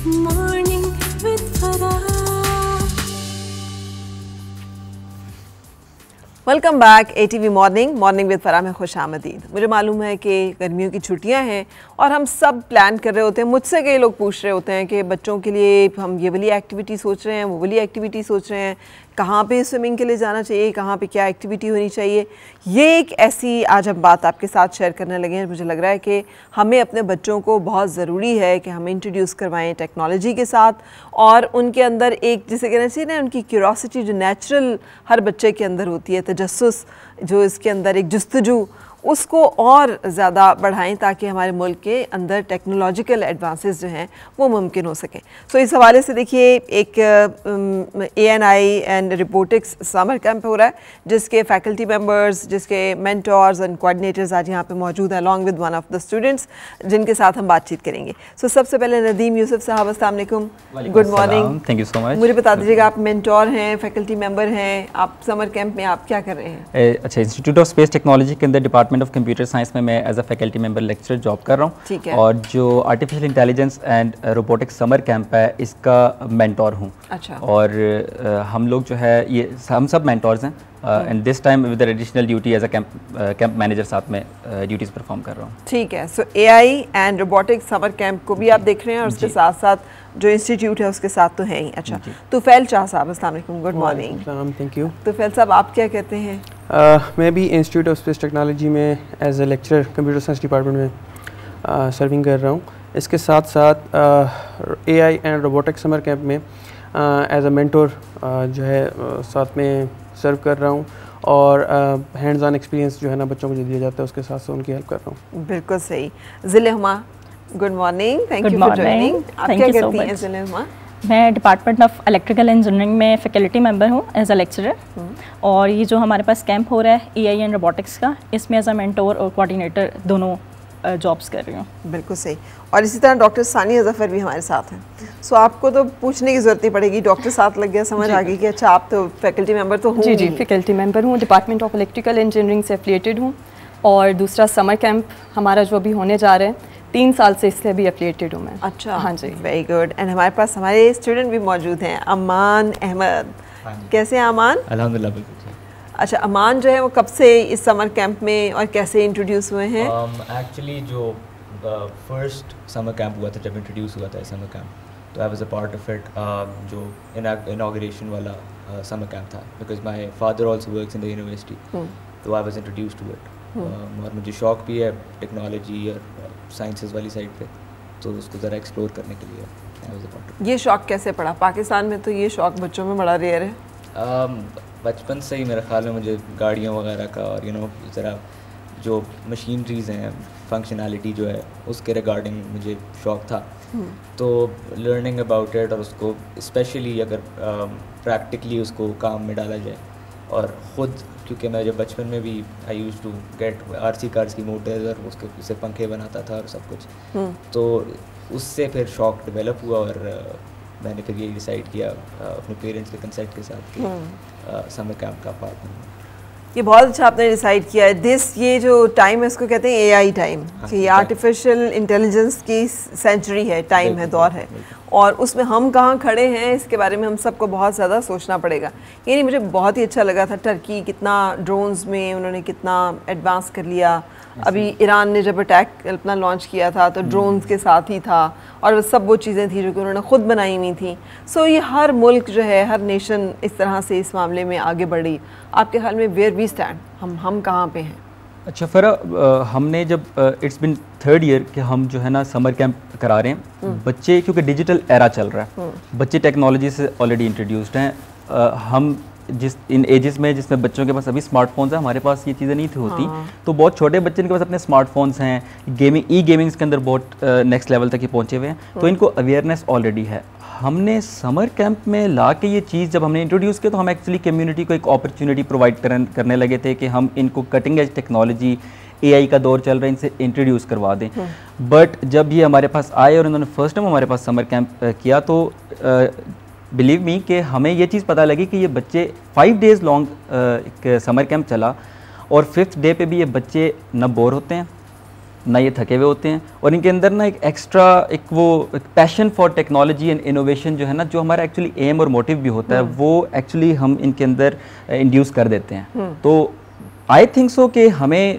Morning with Farah. Welcome back ATV morning with Farah में खुश आमदीद। मुझे मालूम है कि गर्मियों की छुट्टियां हैं और हम सब प्लान कर रहे होते हैं। मुझसे कई लोग पूछ रहे होते हैं कि बच्चों के लिए हम ये वाली एक्टिविटी सोच रहे हैं, वो वाली एक्टिविटी सोच रहे हैं, कहाँ पे स्विमिंग के लिए जाना चाहिए, कहाँ पे क्या एक्टिविटी होनी चाहिए। ये एक ऐसी आज हम बात आपके साथ शेयर करने लगे हैं। मुझे लग रहा है कि हमें अपने बच्चों को बहुत ज़रूरी है कि हम इंट्रोड्यूस करवाएं टेक्नोलॉजी के साथ, और उनके अंदर एक जिसे कहना चाहिए ना, उनकी क्यूरोसिटी जो नेचुरल हर बच्चे के अंदर होती है, तजस्सुस जो इसके अंदर एक जुस्तजू, उसको और ज़्यादा बढ़ाएं ताकि हमारे मुल्क के अंदर टेक्नोलॉजिकल एडवांसेस जो हैं वो मुमकिन हो सकें। सो इस हवाले से देखिए एक ANI and robotics summer camp हो रहा है, जिसके फैकल्टी मेंबर्स, जिसके मेंटर्स एंड कोऑर्डिनेटर्स आज यहाँ पे मौजूद हैं along with one of the students जिनके साथ हम बातचीत करेंगे। सो सबसे पहले नदीम यूसुफ साहब, अस्सलाम वालेकुम, good morning. Thank you so much. मुझे बता दीजिएगा, आप मेंटोर हैं, फैकल्टी मेंबर हैं, आप समर कैंप में आप क्या कर रहे हैं? अच्छा, इंस्टीट्यूट ऑफ स्पेस टेक्नोलॉजी के अंदर डिपार्टमेंट ऑफ कंप्यूटर साइंस में मैं as a faculty member lecturer job कर रहा हूँ। ठीक है। और जो artificial intelligence and robotics summer camp है, इसका मेंटोर हूँ। अच्छा। और हम लोग जो है ये हम सब मेंटोर्स हैं and this time with additional duty as a camp manager साथ में ड्यूटीज़ परफॉर्म कर रहा हूँ। ठीक है। So AI and robotics summer camp को भी आप देख रहे हैं और उसके साथ साथ जो इंस्टीट्यूट है उसके साथ तो है ही। अच्छा, तुफैल शाह साहब, अस्सलाम वालेकुम, good morning. Thank you. Tufail साहब, आप क्या कहते हैं? मैं भी इंस्टीट्यूट ऑफ स्पेस टेक्नोलॉजी में as a lecturer computer science department में सर्विंग कर रहा हूँ। इसके साथ साथ AI and robotics summer camp में एज अ मेंटोर जो है साथ में सर्व कर रहा हूँ, और हैंड्स ऑन एक्सपीरियंस जो है ना बच्चों को जो दिया जाता है उसके साथ साथ उनकी हेल्प कर रहा हूँ। बिल्कुल सही। Zille Huma, good morning, thank you for joining. आप क्या करती हैं ज़िले-हुमा? मैं डिपार्टमेंट ऑफ इलेक्ट्रिकल इंजीनियरिंग में फैकल्टी मेंबर हूँ एज अ लेक्चरर। और ये जो हमारे पास कैंप हो रहा है AI एंड रोबोटिक्स का, इसमें एज अ मेंटोर और कोऑर्डिनेटर दोनों जॉब्स कर रही हूँ। बिल्कुल सही। और इसी तरह डॉक्टर सानिया ज़फ़र भी हमारे साथ हैं। सो आपको तो पूछने की ज़रूरत नहीं पड़ेगी, डॉक्टर साथ लग गया, समझ आ गई कि अच्छा आप तो फैकल्टी मेंबर तो हो। जी, फैकल्टी मेंबर हूँ, डिपार्टमेंट ऑफ इलेक्ट्रिकल इंजीनियरिंग से एफिलिएटेड हूँ। और दूसरा समर कैंप हमारा जो अभी होने जा रहा है, 3 साल से इससे भी एफिलिएटेड हूँ मैं। अच्छा, हाँ जी, वेरी गुड। एंड हमारे पास हमारे स्टूडेंट भी मौजूद हैं, अमान अहमद। कैसे हैं अमान? अल्हम्दुलिल्लाह बिल्कुल। अच्छा, अमान जो है वो कब से इस समर कैंप में और कैसे इंट्रोड्यूस हुए हैं? एक्चुअली जो फर्स्ट समर कैंप हुआ था, जब इंट्रोड्यूस हुआ था समर कैंप, तो I was a part of it, जो इनॉग्रेशन वाला समर कैंप था, because my father also works in the university, तो I was introduced to it. और मुझे शौक भी है टेक्नोलॉजी और साइंसेस वाली साइड पे, तो उसको ज़रा एक्सप्लोर करने के लिए आई वाज अ पार्ट ऑफ। ये शौक कैसे पड़ा? पाकिस्तान में तो ये शौक बच्चों में बड़ा रेयर है। बचपन से ही मेरे ख्याल में मुझे गाड़ियों वगैरह का और ज़रा जो मशीनरीज हैं, फंक्शनैलिटी जो है उसके रिगार्डिंग मुझे शौक़ था। तो लर्निंग अबाउट इट, और उसको स्पेशली अगर प्रैक्टिकली उसको काम में डाला जाए, और ख़ुद क्योंकि मैं जब बचपन में भी I use to get RC cars की मोटर्स और उससे पंखे बनाता था और सब कुछ, तो उससे फिर शौक़ डेवलप हुआ, और मैंने फिर ये डिसाइड किया अपने पेरेंट्स के कंसेंट के साथ कि समर कैंप का पार्ट हूँ। ये बहुत अच्छा आपने डिसाइड किया है। ये जो टाइम है इसको कहते हैं AI टाइम। ये आर्टिफिशियल इंटेलिजेंस की सेंचुरी है, टाइम है, दौर है, और उसमें हम कहाँ खड़े हैं इसके बारे में हम सबको बहुत ज़्यादा सोचना पड़ेगा। यानी मुझे बहुत ही अच्छा लगा था टर्की कितना ड्रोन्स में उन्होंने कितना एडवांस कर लिया। अभी ईरान ने जब अटैक अपना लॉन्च किया था तो ड्रोन्स के साथ ही था, और सब वो चीज़ें थी जो कि उन्होंने ख़ुद बनाई हुई थी। सो ये हर मुल्क जो है, हर नेशन इस तरह से इस मामले में आगे बढ़ी। आपके ख्याल में वेयर वी स्टैंड, हम कहाँ पे हैं? अच्छा फरा, हमने जब इट्स बिन 3rd ईयर कि हम जो है ना समर कैंप करा रहे हैं। बच्चे क्योंकि डिजिटल एरा चल रहा है, बच्चे टेक्नोलॉजी से ऑलरेडी इंट्रोड्यूस्ड हैं। हम जिस इन एजेस में जिसमें बच्चों के पास अभी स्मार्टफोन्स हैं, हमारे पास ये चीज़ें नहीं थी होती। तो बहुत छोटे बच्चे के पास अपने स्मार्टफोन्स हैं, गेमिंग्स के अंदर बहुत नेक्स्ट लेवल तक ही पहुँचे हुए हैं, तो इनको अवेयरनेस ऑलरेडी है। हमने समर कैंप में ला के ये चीज़ जब हमने इंट्रोड्यूस किया, तो हम एक्चुअली कम्युनिटी को एक अपॉर्चुनिटी प्रोवाइड करने लगे थे कि हम इनको कटिंग एज टेक्नोलॉजी, AI का दौर चल रहा है, इनसे इंट्रोड्यूस करवा दें। बट जब ये हमारे पास आए और इन्होंने फर्स्ट टाइम हमारे पास समर कैंप किया, तो बिलीव मी कि हमें ये चीज़ पता लगी कि ये बच्चे 5 डेज़ लॉन्ग एक समर कैंप चला, और 5th डे पे भी ये बच्चे न बोर होते हैं, ना ये थके हुए होते हैं, और इनके अंदर ना एक एक्स्ट्रा एक passion for technology and innovation जो है ना, जो हमारा एक्चुअली एम और मोटिव भी होता है, वो एक्चुअली हम इनके अंदर इंड्यूस कर देते हैं। तो आई थिंक सो कि हमें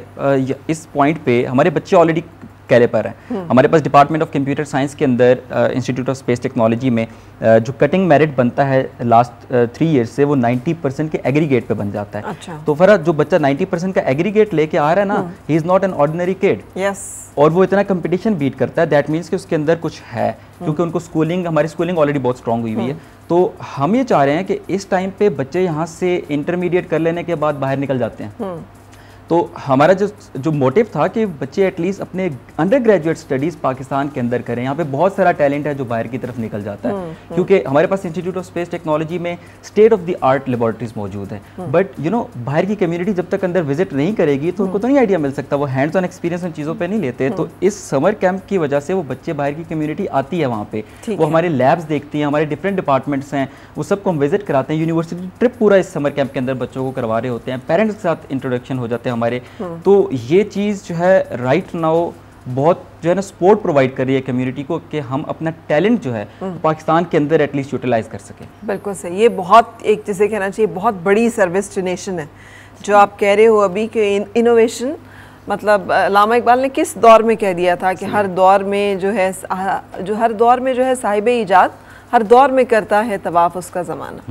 इस पॉइंट पे हमारे बच्चे ऑलरेडी कैलिपर है। हमारे पास डिपार्टमेंट ऑफ कंप्यूटर साइंस के अंदर इंस्टीट्यूट ऑफ स्पेस टेक्नोलॉजी में जो कटिंग मेरिट बनता है लास्ट 3 ईयर्स से, वो 90% के एग्रीगेट पे बन जाता है। अच्छा। तो फिर जो बच्चा 90% का एग्रीगेट लेके आ रहा है ना, he is not an ordinary kid. Yes. और वो इतना कंपटीशन बीट करता है, दैट मीन्स कि उसके अंदर कुछ है, क्योंकि उनको हमारी स्कूलिंग ऑलरेडी बहुत स्ट्रांग हुई हुई है। तो हम ये चाह रहे हैं कि इस टाइम पे बच्चे यहाँ से इंटरमीडिएट कर लेने के बाद बाहर निकल जाते हैं। तो हमारा जो मोटिव था कि बच्चे एटलीस्ट अपने अंडर ग्रेजुएट स्टडीज़ पाकिस्तान के अंदर करें। यहाँ पे बहुत सारा टैलेंट है जो बाहर की तरफ निकल जाता है, क्योंकि हमारे पास इंस्टीट्यूट ऑफ स्पेस टेक्नोलॉजी में state of the art laboratories मौजूद है। बट बाहर की कम्युनिटी जब तक अंदर विजिट नहीं करेगी तो उनको तो नहीं आइडिया मिल सकता, वो हैंड्स ऑन एक्सपीरियंस उन चीज़ों पर नहीं लेते। तो इस समर कैंप की वजह से वो बच्चे, बाहर की कम्युनिटी आती है वहाँ पे, वो हमारे लैब्स देखती हैं, हमारे डिफरेंट डिपार्टमेंट्स हैं, वो सबको हम विजिट कराते हैं। यूनिवर्सिटी ट्रिप पूरा इस समर कैंप के अंदर बच्चों को करवा रहे होते हैं, पेरेंट्स के साथ इंट्रोडक्शन हो जाते हैं हमारे। तो ये चीज़ जो है राइट नाउ बहुत जो है ना सपोर्ट प्रोवाइड कर रही है कम्युनिटी को, कि हम अपना टैलेंट जो है पाकिस्तान के अंदर एटलीस्ट यूटिलाइज कर सकें। बिल्कुल सही। ये बहुत एक जिसे कहना चाहिए बहुत बड़ी सर्विस टू नेशन है जो आप कह रहे हो अभी कि इनोवेशन, मतलब अल्लामा इकबाल ने किस दौर में कह दिया था कि हर दौर में जो है साहिब इजाद हर दौर में करता है तवाफ उसका ज़माना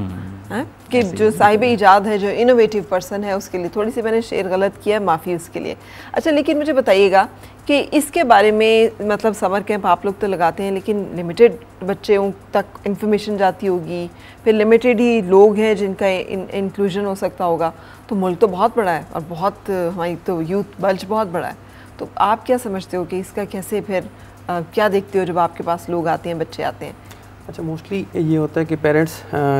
है, कि जो साहिब इजाद है, जो इनोवेटिव पर्सन है, उसके लिए थोड़ी सी मैंने शेर गलत किया है, माफ़ी उसके लिए। अच्छा, लेकिन मुझे बताइएगा कि इसके बारे में, मतलब समर कैंप आप लोग तो लगाते हैं लेकिन लिमिटेड बच्चों तक इन्फॉर्मेशन जाती होगी, फिर लिमिटेड ही लोग हैं जिनका इंक्लूजन हो सकता होगा। तो मुल्क तो बहुत बड़ा है और बहुत हमारी तो यूथ बल्ज बहुत बड़ा है। तो आप क्या समझते हो कि इसका कैसे फिर क्या देखते हो जब आपके पास लोग आते हैं, बच्चे आते हैं? अच्छा, मोस्टली ये होता है कि पेरेंट्स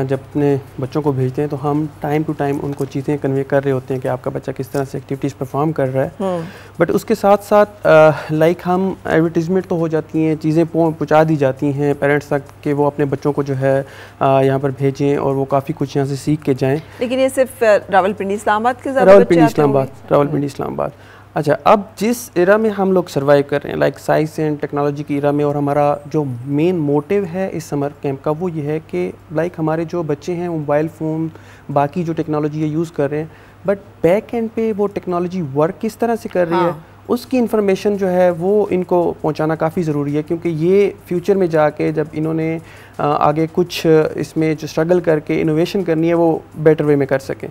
जब अपने बच्चों को भेजते हैं तो हम टाइम टू टाइम उनको चीज़ें कन्वे कर रहे होते हैं कि आपका बच्चा किस तरह से एक्टिविटीज़ परफॉर्म कर रहा है। बट उसके साथ साथ लाइक हम एडवर्टीज़मेंट तो हो जाती हैं, चीज़ें पहुंचा दी जाती हैं पेरेंट्स तक कि वो अपने बच्चों को जो है यहाँ पर भेजें और वो काफ़ी कुछ यहाँ से सीख के जाएँ। लेकिन ये सिर्फ रावलपिंडी इस्लामाबाद के रावलपिंडी इस्लामाबाद। अच्छा, अब जिस एरा में हम लोग सर्वाइव कर रहे हैं, लाइक साइंस एंड टेक्नोलॉजी की एरा में, और हमारा जो मेन मोटिव है इस समर कैंप का वो ये है कि लाइक हमारे जो बच्चे हैं मोबाइल फ़ोन बाकी जो टेक्नोलॉजी है यूज़ कर रहे हैं, बट बैक एंड पे वो टेक्नोलॉजी वर्क किस तरह से कर रही है उसकी इन्फॉर्मेशन जो है वो इनको पहुंचाना काफ़ी ज़रूरी है, क्योंकि ये फ्यूचर में जाके जब इन्होंने आगे कुछ इसमें जो स्ट्रगल करके इनोवेशन करनी है वो बेटर वे में कर सकें।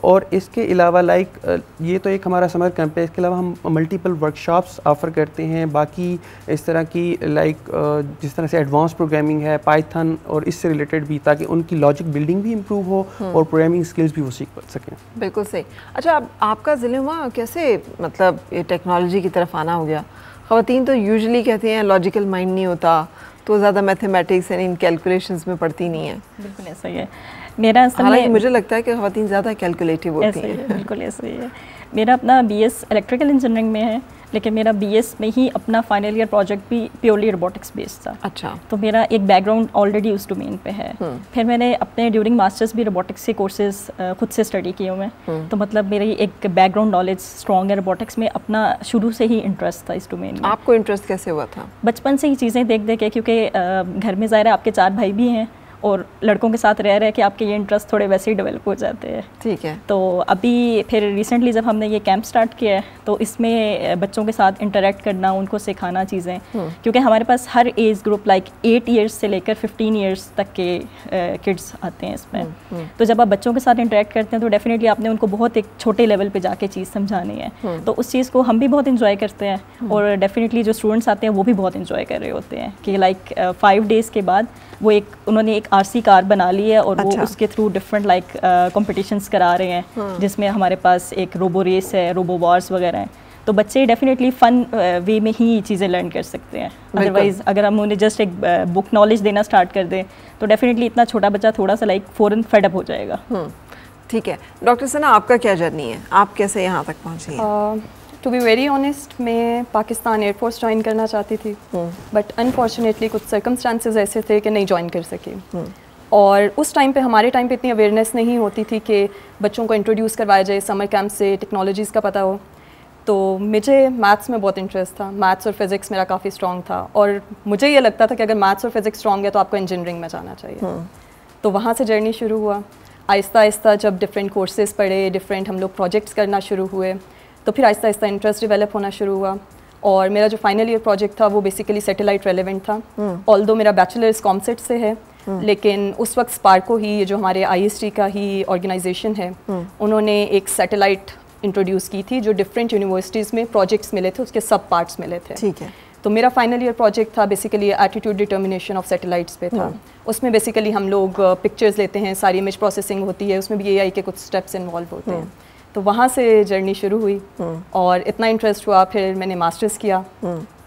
और इसके अलावा लाइक ये तो एक हमारा समर कैंप है, इसके अलावा हम मल्टीपल वर्कशॉप्स ऑफ़र करते हैं बाकी इस तरह की, लाइक जिस तरह से एडवांस प्रोग्रामिंग है, पाइथन और इससे रिलेटेड भी, ताकि उनकी लॉजिक बिल्डिंग भी इम्प्रूव हो और प्रोग्रामिंग स्किल्स भी वो सीख सकें। बिल्कुल सही। अच्छा, अब आपका ज़िले में कैसे मतलब ये टेक्नोलॉजी की तरफ आना हो गया? ख़वातीन तो यूजुअली कहते हैं लॉजिकल माइंड नहीं होता, तो ज़्यादा मैथमेटिक्स एंड इन कैलकुलेशंस में पढ़ती नहीं है। बिल्कुल ऐसा ही है मेरा। हालांकि मुझे लगता है कि ख़वातीन ज़्यादा कैलकुलेटिव होती हैं। बिल्कुल ऐसा ही है। मेरा अपना BS इलेक्ट्रिकल इंजीनियरिंग में है, लेकिन मेरा BS में ही अपना फाइनल ईयर प्रोजेक्ट भी प्योरली रोबोटिक्स बेस्ड था। अच्छा। तो मेरा एक बैकग्राउंड ऑलरेडी उस डोमेन पे है। फिर मैंने अपने ड्यूरिंग मास्टर्स भी रोबोटिक्स के कोर्सेज खुद से स्टडी किए हुए हैं, तो मतलब मेरी एक बैकग्राउंड नॉलेज स्ट्रॉन्ग है रोबोटिक्स में, अपना शुरू से ही इंटरेस्ट था इस डोमेन में। आपको इंटरेस्ट कैसे हुआ था? बचपन से ही चीज़ें देख देख के, क्योंकि घर में ज़ाहिर है आपके 4 भाई भी हैं और लड़कों के साथ रह रहे कि आपके ये इंटरेस्ट थोड़े वैसे ही डेवलप हो जाते हैं। ठीक है। तो अभी फिर रिसेंटली जब हमने ये कैंप स्टार्ट किया है तो इसमें बच्चों के साथ इंटरेक्ट करना, उनको सिखाना चीज़ें, क्योंकि हमारे पास हर एज ग्रुप लाइक 8 ईयर्स से लेकर 15 ईयर्स तक के किड्स आते हैं इसमें। तो जब आप बच्चों के साथ इंटरेक्ट करते हैं तो डेफिनेटली आपने उनको बहुत एक छोटे लेवल पे जाके चीज़ समझानी है, तो उस चीज़ को हम भी बहुत इंजॉय करते हैं और डेफिनेटली जो स्टूडेंट्स आते हैं वो भी बहुत इंजॉय कर रहे होते हैं कि लाइक 5 डेज़ के बाद वो उन्होंने एक RC कार बना ली है और वो उसके थ्रू डिफरेंट लाइक कॉम्पिटिशंस करा रहे हैं, जिसमें हमारे पास एक रोबो रेस है, रोबो वार्स वगैरह हैं। तो बच्चे डेफिनेटली फ़न वे में ही चीज़ें लर्न कर सकते हैं। अदरवाइज़ अगर हम उन्हें जस्ट एक बुक नॉलेज देना स्टार्ट कर दें तो डेफिनेटली इतना छोटा बच्चा थोड़ा सा लाइक फ़ौरन फेडअप हो जाएगा। ठीक है। डॉक्टर सना, आपका क्या जर्नी है? आप कैसे यहाँ तक पहुँची हैं? टू बी वेरी ऑनेस्ट, मैं पाकिस्तान एयरफोर्स ज्वाइन करना चाहती थी, बट अनफॉर्चुनेटली कुछ सर्कमस्टांसेस ऐसे थे कि नहीं ज्वाइन कर सकी। और उस टाइम पे, हमारे टाइम पे इतनी अवेयरनेस नहीं होती थी कि बच्चों को इंट्रोड्यूस करवाया जाए, समर कैंप से टेक्नोलॉजीज़ का पता हो। तो मुझे मैथ्स में बहुत इंटरेस्ट था, मैथ्स और फिज़िक्स मेरा काफ़ी स्ट्रॉन्ग था और मुझे ये लगता था कि अगर मैथ्स और फिज़िक्स स्ट्रॉन्ग है तो आपको इंजीनियरिंग में जाना चाहिए। तो वहाँ से जर्नी शुरू हुआ। आहिस्ता आहिस्ता जब डिफरेंट कोर्सेज़ पढ़े, डिफरेंट हम लोग प्रोजेक्ट्स करना शुरू हुए, तो फिर आहिस्ता आहिस्ता इंटरेस्ट डेवलप होना शुरू हुआ। और मेरा जो फाइनल ईयर प्रोजेक्ट था वो बेसिकली सैटेलाइट रेलेवेंट था। ऑल्दो मेरा बैचलर्स कॉमसेट से है, लेकिन उस वक्त स्पार्को ही, ये जो हमारे IST का ही ऑर्गेनाइजेशन है, उन्होंने एक सैटेलाइट इंट्रोड्यूस की थी जो डिफरेंट यूनिवर्सिटीज़ में प्रोजेक्ट्स मिले थे, उसके सब पार्ट्स मिले थे। ठीक है। तो मेरा फाइनल ईयर प्रोजेक्ट था basically attitude determination of satellites पे था। उसमें बेसिकली हम लोग पिक्चर्स लेते हैं, सारी इमेज प्रोसेसिंग होती है, उसमें भी AI के कुछ स्टेप्स इन्वॉल्व होते हैं। तो वहाँ से जर्नी शुरू हुई और इतना इंटरेस्ट हुआ, फिर मैंने मास्टर्स किया,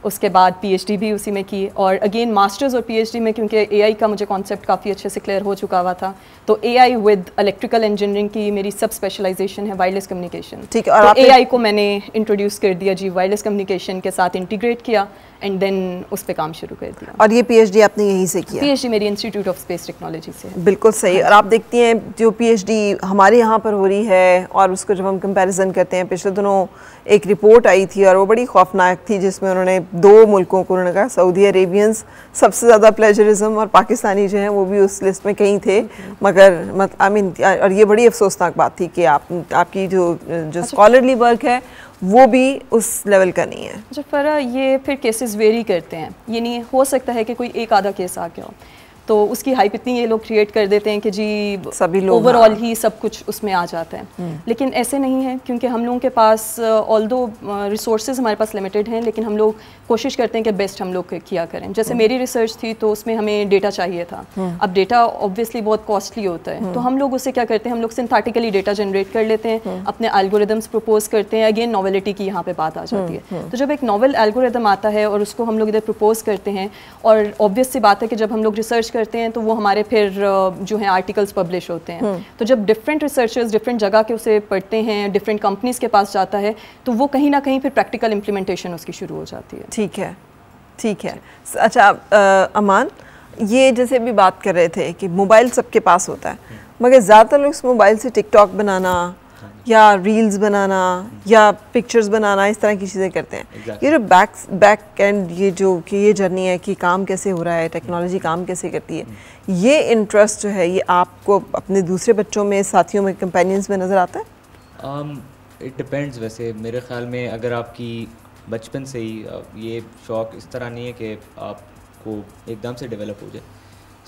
उसके बाद PhD भी उसी में की। और अगेन मास्टर्स और PhD में क्योंकि AI का मुझे कॉन्सेप्ट काफ़ी अच्छे से क्लियर हो चुका हुआ था, तो AI विद इलेक्ट्रिकल इंजीनियरिंग की मेरी सब स्पेशलाइजेशन है वायरलेस कम्युनिकेशन। ठीक है। और तो AI को मैंने इंट्रोड्यूस कर दिया जी, वायरलेस कम्युनिकेशन के साथ इंटीग्रेट किया एंड देन उस पर काम शुरू कर दिया। और ये PhD आपने यहीं से किया? PhD मेरी इंस्टीट्यूट ऑफ स्पेस टेक्नोलॉजी से है। बिल्कुल सही। और आप देखती हैं जो PhD हमारे यहाँ पर हो रही है और उसको जब हम कंपैरिजन करते हैं, पिछले दिनों एक रिपोर्ट आई थी और वो बड़ी खौफनाक थी, जिसमें उन्होंने 2 मुल्कों को उन्होंने कहा सऊदी अरेबियंस सबसे ज़्यादा प्लेजरिज्म और पाकिस्तानी जो हैं वो भी उस लिस्ट में कहीं थे, मगर आई मीन और ये बड़ी अफसोसनाक बात थी कि आपकी जो स्कॉलरली वर्क है वो भी उस लेवल का नहीं है। अच्छा फरा, ये फिर केसेस वेरी करते हैं, ये नहीं हो सकता है कि कोई एक आधा केस आ गया हो तो उसकी हाइप इतनी ये लोग क्रिएट कर देते हैं कि जी सभी लोग ओवरऑल ही सब कुछ उसमें आ जाता है। लेकिन ऐसे नहीं है, क्योंकि हम लोगों के पास ऑल्दो रिसोर्सेज हमारे पास लिमिटेड हैं, लेकिन हम लोग कोशिश करते हैं कि बेस्ट हम लोग किया करें। जैसे मेरी रिसर्च थी तो उसमें हमें डेटा चाहिए था। अब डेटा ऑब्वियसली बहुत कॉस्टली होता है, तो हम लोग उससे क्या करते हैं, हम लोग सिंथेटिकली डेटा जनरेट कर लेते हैं, अपने एल्गोरिदम्स प्रपोज करते हैं। अगेन नॉवेलिटी की यहाँ पे बात आ जाती है। तो जब एक नॉवल एल्गोरिदम आता है और उसको हम लोग इधर प्रपोज करते हैं, और ऑब्वियस सी बात है कि जब हम लोग रिसर्च करते हैं तो वो हमारे फिर जो है आर्टिकल्स पब्लिश होते हैं। तो जब डिफरेंट रिसर्चर्स डिफरेंट जगह के उसे पढ़ते हैं, डिफरेंट कंपनीज के पास जाता है, तो वो कहीं ना कहीं फिर प्रैक्टिकल इम्प्लीमेंटेशन उसकी शुरू हो जाती है। ठीक है, ठीक है। अच्छा अमान, ये जैसे अभी बात कर रहे थे कि मोबाइल सबके पास होता है, मगर ज़्यादातर लोग इस मोबाइल से टिकटॉक बनाना या रील्स बनाना या पिक्चर्स बनाना इस तरह की चीज़ें करते हैं। ये जो बैक एंड ये जो कि ये जर्नी है कि काम कैसे हो रहा है, टेक्नोलॉजी काम कैसे करती है, ये इंटरेस्ट जो है ये आपको अपने दूसरे बच्चों में, साथियों में, कंपेनियंस में नज़र आता है? It depends. वैसे मेरे ख्याल में अगर आपकी बचपन से ही ये शौक़ इस तरह नहीं है कि आपको एकदम से डेवलप हो जाए,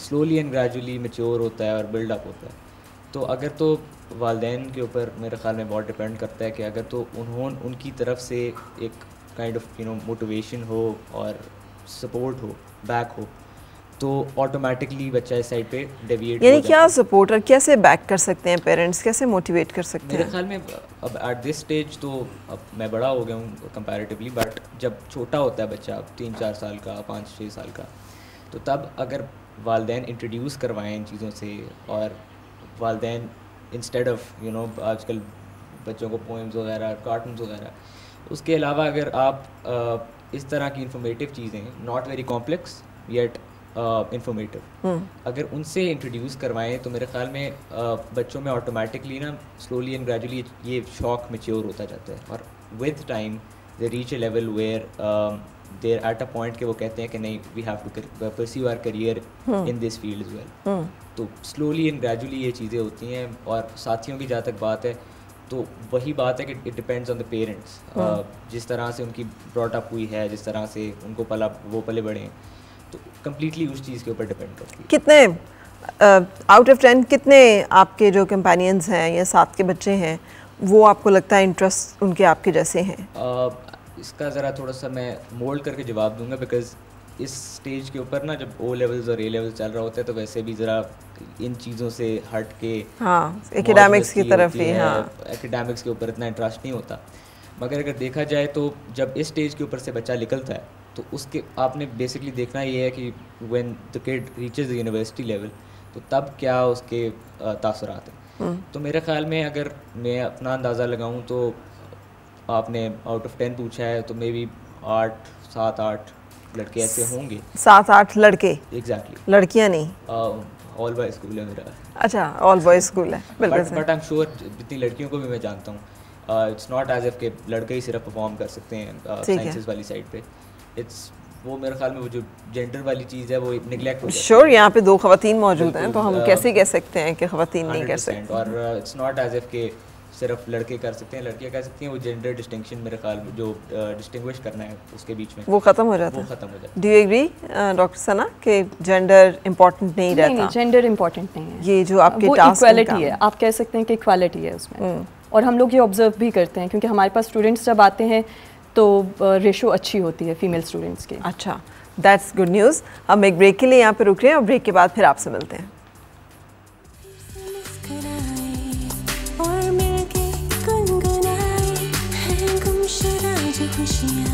स्लोली एंड ग्रेजुअली मैच्योर होता है और बिल्डअप होता है। तो अगर तो वालिदैन के ऊपर मेरे ख्याल में बहुत डिपेंड करता है कि अगर तो उनकी तरफ से एक काइंड ऑफ मोटिवेशन हो और सपोर्ट हो, बैक हो, तो ऑटोमेटिकली बच्चा इस साइड पे डेविएट। यानी क्या सपोर्ट और कैसे बैक कर सकते हैं पेरेंट्स, कैसे मोटिवेट कर सकते हैं? मेरे ख्याल में अब एट दिस स्टेज तो अब मैं बड़ा हो गया हूँ कंपैरेटिवली, बट जब छोटा होता है बच्चा 3-4 साल का, 5-6 साल का, तो तब अगर वालिदैन इंट्रोड्यूस करवाएं इन चीज़ों से, और वालिदैन इंस्टेड ऑफ आजकल बच्चों को पोएम्स वगैरह, कार्टून्स वगैरह, उसके अलावा अगर आप इस तरह की इंफॉर्मेटिव चीज़ें, not very complex yet informative, अगर उनसे इंट्रोड्यूस करवाएं तो मेरे ख्याल में बच्चों में ऑटोमेटिकली ना स्लोली एंड ग्रेजुअली ये शौक मैच्योर होता जाता है, और with time they reach a level where there at a point कि वो कहते हैं कि नहीं, we have to pursue our career in this field as well. तो स्लोली एंड ग्रेजुअली ये चीज़ें होती हैं। और साथियों की जहाँ तक बात है तो वही बात है कि it depends on the parents, जिस तरह से उनकी ब्रॉट अप हुई है, जिस तरह से उनको पले बड़े हैं, तो कम्प्लीटली उस चीज़ के ऊपर डिपेंड करती है। कितने आउट ऑफ 10 कितने आपके जो कंपेनियंस हैं या साथ के बच्चे हैं वो आपको लगता है इंटरेस्ट उनके आपके जैसे हैं? इसका ज़रा थोड़ा सा मैं मोल्ड करके जवाब दूंगा, बिकॉज इस स्टेज के ऊपर ना जब O लेवल्स और A लेवल्स चल रहा होता है तो वैसे भी ज़रा इन चीज़ों से हट के एकेडमिक्स की तरफ ही, एकेडमिक्स के ऊपर इतना इंटरेस्ट नहीं होता। मगर अगर देखा जाए तो जब इस स्टेज के ऊपर से बच्चा निकलता है तो उसके आपने बेसिकली देखना ये है कि when the kid reaches the university level तो तब क्या उसके तासुरात हैं। तो मेरे ख्याल में अगर मैं अपना अंदाज़ा लगाऊं तो आपने आउट ऑफ 10 पूछा है तो मे बी 7-8 लड़के ऐसे होंगे। 7-8 लड़के? एग्जैक्टली। लड़कियां नहीं? ऑल बॉयज स्कूल है मेरा। अच्छा, ऑल बॉयज स्कूल है, बिल्कुल। बट आई एम श्योर जितनी लड़कियों को भी मैं जानता हूँ इट्स नॉट एज इफ के लड़के ही सिर्फ परफॉर्म कर सकते हैं साइंसेस वाली साइड पे। इट्स वो मेरे ख्याल में वो जो जेंडर वाली चीज़ है वो निगलेक्ट हो जाती है। श्योर, यहाँ पे 2 ख़वातीन मौजूद हैं, तो हम कैसे कह सकते हैं कि ख़वातीन नहीं कर सकते। और इट्स नॉट एज इफ के सिर्फ लड़के कर सकते हैं, लड़कियाँ कर सकती हैं। वो जेंडर डिस्टिंक्शन मेरे ख्याल में जो डिस्टिंग्विश करना है उसके बीच में वो ख़त्म हो जाता है। वो ख़त्म हो जाता है। डू यू एग्री डॉक्टर सना कि जेंडर इम्पोर्टेंट नहीं रहता? नहीं, जेंडर इम्पोर्टेंट नहीं है। ये जो आपके वो टास्क इक्वालिटी है, आप कह सकते हैं कि इक्वालिटी है उसमें। और हम लोग ये ऑब्जर्व भी करते हैं क्योंकि हमारे पास स्टूडेंट्स जब आते हैं तो रेशो अच्छी होती है फीमेल स्टूडेंट्स की। अच्छा, दैट्स गुड न्यूज़। हम एक ब्रेक के लिए यहाँ पे रुक रहे हैं और ब्रेक के बाद फिर आपसे मिलते हैं। और मिलके गुनगुनाए हैं गुमशुदा जो खुशियाँ।